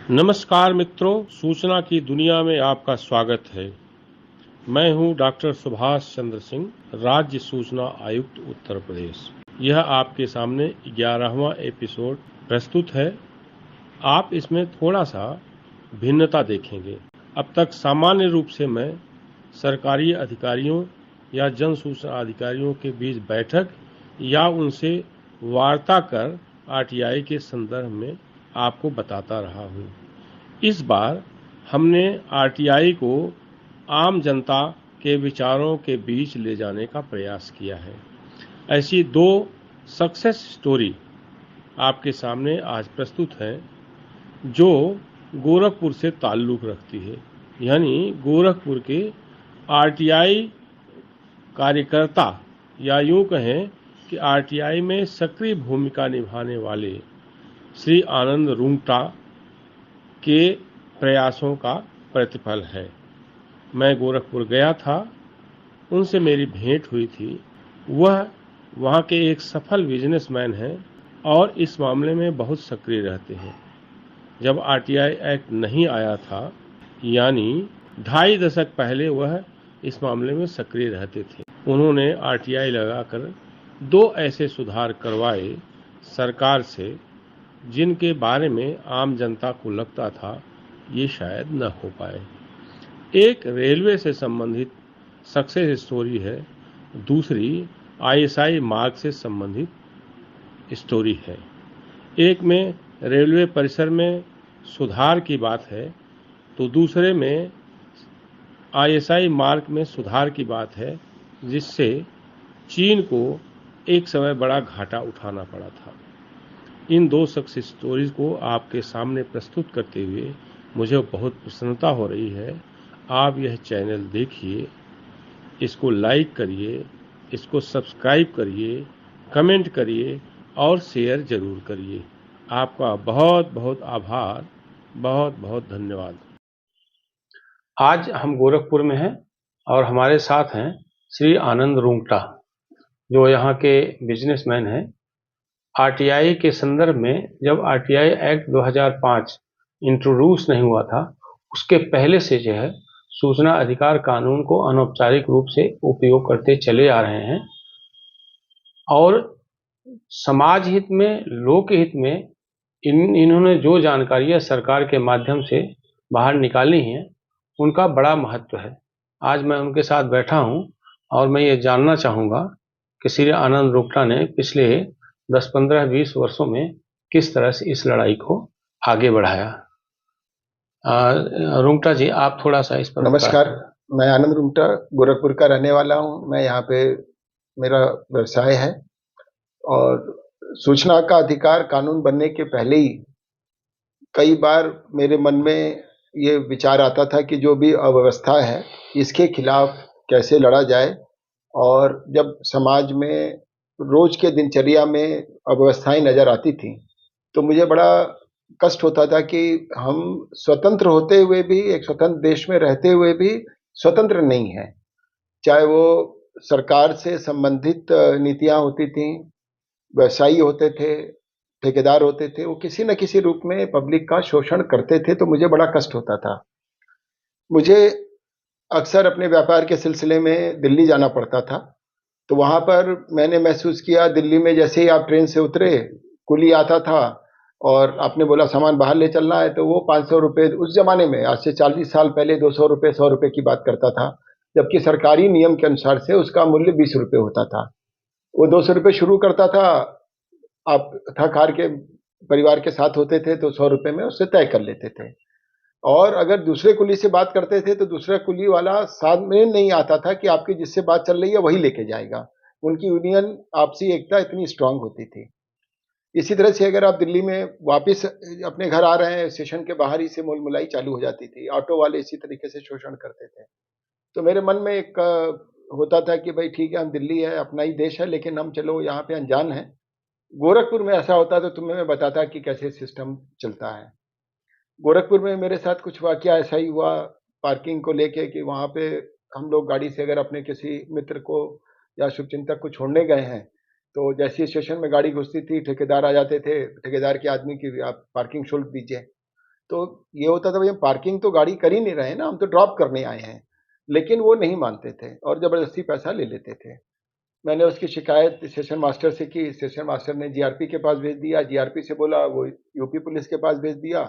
नमस्कार मित्रों, सूचना की दुनिया में आपका स्वागत है। मैं हूं डॉक्टर सुभाष चंद्र सिंह, राज्य सूचना आयुक्त उत्तर प्रदेश। यह आपके सामने 11वां एपिसोड प्रस्तुत है। आप इसमें थोड़ा सा भिन्नता देखेंगे। अब तक सामान्य रूप से मैं सरकारी अधिकारियों या जन सूचना अधिकारियों के बीच बैठक या उनसे वार्ता कर आरटीआई के संदर्भ में आपको बताता रहा हूं। इस बार हमने आरटीआई को आम जनता के विचारों के बीच ले जाने का प्रयास किया है। ऐसी दो सक्सेस स्टोरी आपके सामने आज प्रस्तुत है जो गोरखपुर से ताल्लुक़ रखती है, यानी गोरखपुर के आरटीआई कार्यकर्ता या यूं कहें कि आरटीआई में सक्रिय भूमिका निभाने वाले श्री आनंद रुंगटा के प्रयासों का प्रतिफल है। मैं गोरखपुर गया था, उनसे मेरी भेंट हुई थी। वह वहाँ के एक सफल बिजनेसमैन हैं और इस मामले में बहुत सक्रिय रहते हैं। जब आरटीआई एक्ट नहीं आया था, यानी 2.5 दशक पहले, वह इस मामले में सक्रिय रहते थे। उन्होंने आरटीआई लगाकर 2 ऐसे सुधार करवाए सरकार से जिनके बारे में आम जनता को लगता था ये शायद न हो पाए। एक रेलवे से संबंधित सक्सेस स्टोरी है, दूसरी आईएसआई मार्ग से संबंधित स्टोरी है। एक में रेलवे परिसर में सुधार की बात है तो दूसरे में आईएसआई मार्ग में सुधार की बात है, जिससे चीन को एक समय बड़ा घाटा उठाना पड़ा था। इन 2 सक्सेस स्टोरीज को आपके सामने प्रस्तुत करते हुए मुझे बहुत प्रसन्नता हो रही है। आप यह चैनल देखिए, इसको लाइक करिए, इसको सब्सक्राइब करिए, कमेंट करिए और शेयर जरूर करिए। आपका बहुत बहुत आभार, बहुत बहुत धन्यवाद। आज हम गोरखपुर में हैं और हमारे साथ हैं श्री आनंद रुंगटा, जो यहाँ के बिजनेसमैन हैं। आरटीआई के संदर्भ में जब आरटीआई एक्ट 2005 इंट्रोड्यूस नहीं हुआ था, उसके पहले से जो है सूचना अधिकार कानून को अनौपचारिक रूप से उपयोग करते चले आ रहे हैं और समाज हित में, लोक हित में इन्होंने जो जानकारियां सरकार के माध्यम से बाहर निकाली हैं, उनका बड़ा महत्व है। आज मैं उनके साथ बैठा हूं और मैं ये जानना चाहूँगा कि श्री आनंद रुंगटा ने पिछले 10, 15, 20 वर्षों में किस तरह से इस लड़ाई को आगे बढ़ाया। रुंगटा जी, आप थोड़ा सा इस पर। नमस्कार, मैं आनंद रुंगटा गोरखपुर का रहने वाला हूं। मैं यहाँ पे, मेरा व्यवसाय है और सूचना का अधिकार कानून बनने के पहले ही कई बार मेरे मन में ये विचार आता था कि जो भी अव्यवस्था है इसके खिलाफ कैसे लड़ा जाए। और जब समाज में रोज के दिनचर्या में अव्यवस्थाएं नजर आती थी तो मुझे बड़ा कष्ट होता था कि हम स्वतंत्र होते हुए भी, एक स्वतंत्र देश में रहते हुए भी स्वतंत्र नहीं है। चाहे वो सरकार से संबंधित नीतियां होती थी, व्यवसायी होते थे, ठेकेदार होते थे, वो किसी न किसी रूप में पब्लिक का शोषण करते थे, तो मुझे बड़ा कष्ट होता था। मुझे अक्सर अपने व्यापार के सिलसिले में दिल्ली जाना पड़ता था, तो वहां पर मैंने महसूस किया, दिल्ली में जैसे ही आप ट्रेन से उतरे, कुली आता था और आपने बोला सामान बाहर ले चलना है, तो वो 500 रुपये, उस जमाने में आज से 40 साल पहले 200 रुपये, 100 रुपये की बात करता था, जबकि सरकारी नियम के अनुसार से उसका मूल्य 20 रुपये होता था। वो 200 रुपये शुरू करता था, आप थक हार के परिवार के साथ होते थे तो 100 रुपये में उससे तय कर लेते थे। और अगर दूसरे कुली से बात करते थे तो दूसरा कुली वाला साथ में नहीं आता था कि आपकी जिससे बात चल रही है वही लेके जाएगा। उनकी यूनियन, आपसी एकता इतनी स्ट्रांग होती थी। इसी तरह से अगर आप दिल्ली में वापस अपने घर आ रहे हैं, स्टेशन के बाहर ही से मोल मुलाई चालू हो जाती थी। ऑटो वाले इसी तरीके से शोषण करते थे। तो मेरे मन में एक होता था कि भाई ठीक है, हम दिल्ली है, अपना ही देश है, लेकिन हम चलो यहाँ पे अनजान है। गोरखपुर में ऐसा होता तो तुम्हें मैं बताता कि कैसे सिस्टम चलता है। गोरखपुर में मेरे साथ कुछ वाकया ऐसा ही हुआ, पार्किंग को लेके, कि वहाँ पे हम लोग गाड़ी से अगर अपने किसी मित्र को या शुभचिंतक को छोड़ने गए हैं, तो जैसे ही स्टेशन में गाड़ी घुसती थी, ठेकेदार आ जाते थे, ठेकेदार के आदमी की आप पार्किंग शुल्क दीजिए। तो ये होता था भाई हम पार्किंग तो गाड़ी कर ही नहीं रहे हैं ना, हम तो ड्रॉप करने आए हैं। लेकिन वो नहीं मानते थे और ज़बरदस्ती पैसा ले लेते थे। मैंने उसकी शिकायत स्टेशन मास्टर से की, स्टेशन मास्टर ने जीआरपी के पास भेज दिया, जीआरपी से बोला वो यूपी पुलिस के पास भेज दिया।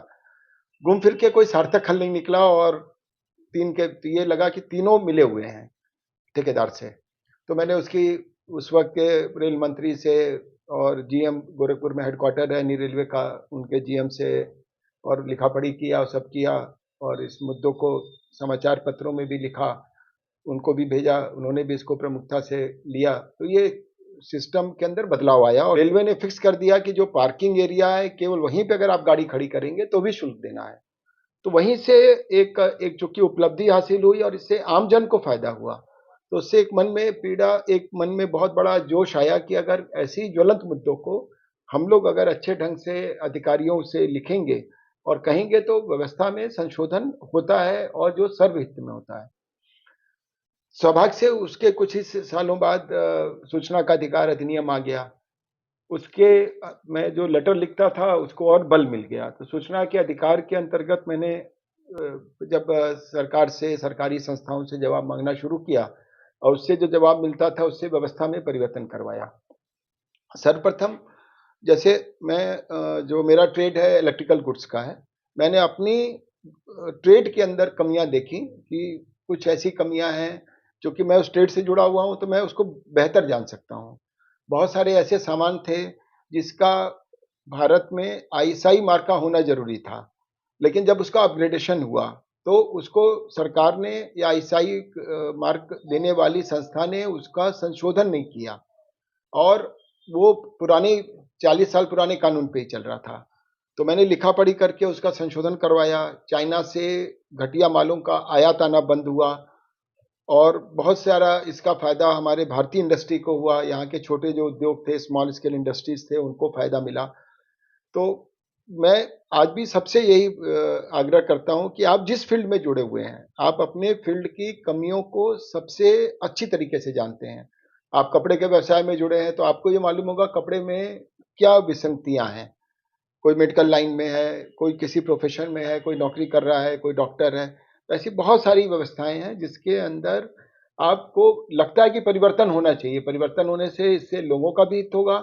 घूम फिर के कोई सार्थक हल नहीं निकला और 3 के ये लगा कि तीनों मिले हुए हैं ठेकेदार से। तो मैंने उसकी उस वक़्त के रेल मंत्री से और जीएम गोरखपुर में हेडक्वार्टर है नी रेलवे का, उनके जीएम से और लिखा-पढ़ी किया और सब किया और इस मुद्दों को समाचार पत्रों में भी लिखा, उनको भी भेजा, उन्होंने भी इसको प्रमुखता से लिया। तो ये सिस्टम के अंदर बदलाव आया और रेलवे ने फिक्स कर दिया कि जो पार्किंग एरिया है, केवल वहीं पे अगर आप गाड़ी खड़ी करेंगे तो भी शुल्क देना है। तो वहीं से एक एक चूँकि उपलब्धि हासिल हुई और इससे आमजन को फ़ायदा हुआ। तो उससे एक मन में पीड़ा, एक मन में बहुत बड़ा जोश आया कि अगर ऐसी ज्वलंत मुद्दों को हम लोग अगर अच्छे ढंग से अधिकारियों से लिखेंगे और कहेंगे तो व्यवस्था में संशोधन होता है और जो सर्वहित में होता है। सौभाग्य से उसके कुछ ही सालों बाद सूचना का अधिकार अधिनियम आ गया। उसके मैं जो लेटर लिखता था उसको और बल मिल गया। तो सूचना के अधिकार के अंतर्गत मैंने जब सरकार से, सरकारी संस्थाओं से जवाब माँगना शुरू किया और उससे जो जवाब मिलता था उससे व्यवस्था में परिवर्तन करवाया। सर्वप्रथम जैसे मैं जो मेरा ट्रेड है इलेक्ट्रिकल गुड्स का है। मैंने अपनी ट्रेड के अंदर कमियाँ देखी कि कुछ ऐसी कमियाँ हैं जो कि मैं उस ट्रेड से जुड़ा हुआ हूँ तो मैं उसको बेहतर जान सकता हूँ। बहुत सारे ऐसे सामान थे जिसका भारत में आईएसआई मार्क का होना ज़रूरी था। लेकिन जब उसका अपग्रेडेशन हुआ तो उसको सरकार ने या आईएसआई मार्क देने वाली संस्था ने उसका संशोधन नहीं किया और वो पुराने 40 साल पुराने कानून पे ही चल रहा था। तो मैंने लिखा-पढ़ी करके उसका संशोधन करवाया, चाइना से घटिया मालों का आयात आना बंद हुआ और बहुत सारा इसका फ़ायदा हमारे भारतीय इंडस्ट्री को हुआ, यहाँ के छोटे जो उद्योग थे, स्मॉल स्केल इंडस्ट्रीज़ थे, उनको फ़ायदा मिला। तो मैं आज भी सबसे यही आग्रह करता हूँ कि आप जिस फ़ील्ड में जुड़े हुए हैं, आप अपने फ़ील्ड की कमियों को सबसे अच्छी तरीके से जानते हैं। आप कपड़े के व्यवसाय में जुड़े हैं, तो आपको ये मालूम होगा कपड़े में क्या विसंगतियाँ हैं। कोई मेडिकल लाइन में है, कोई किसी प्रोफ़ेशन में है, कोई नौकरी कर रहा है, कोई डॉक्टर है। ऐसी बहुत सारी व्यवस्थाएँ हैं जिसके अंदर आपको लगता है कि परिवर्तन होना चाहिए। परिवर्तन होने से इससे लोगों का भी हित होगा,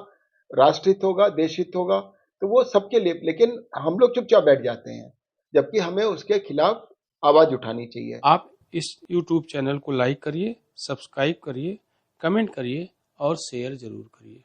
राष्ट्र हित होगा, देश हित होगा, तो वो सबके लिए लेकिन हम लोग चुपचाप बैठ जाते हैं, जबकि हमें उसके खिलाफ आवाज़ उठानी चाहिए। आप इस YouTube चैनल को लाइक करिए, सब्सक्राइब करिए, कमेंट करिए और शेयर ज़रूर करिए।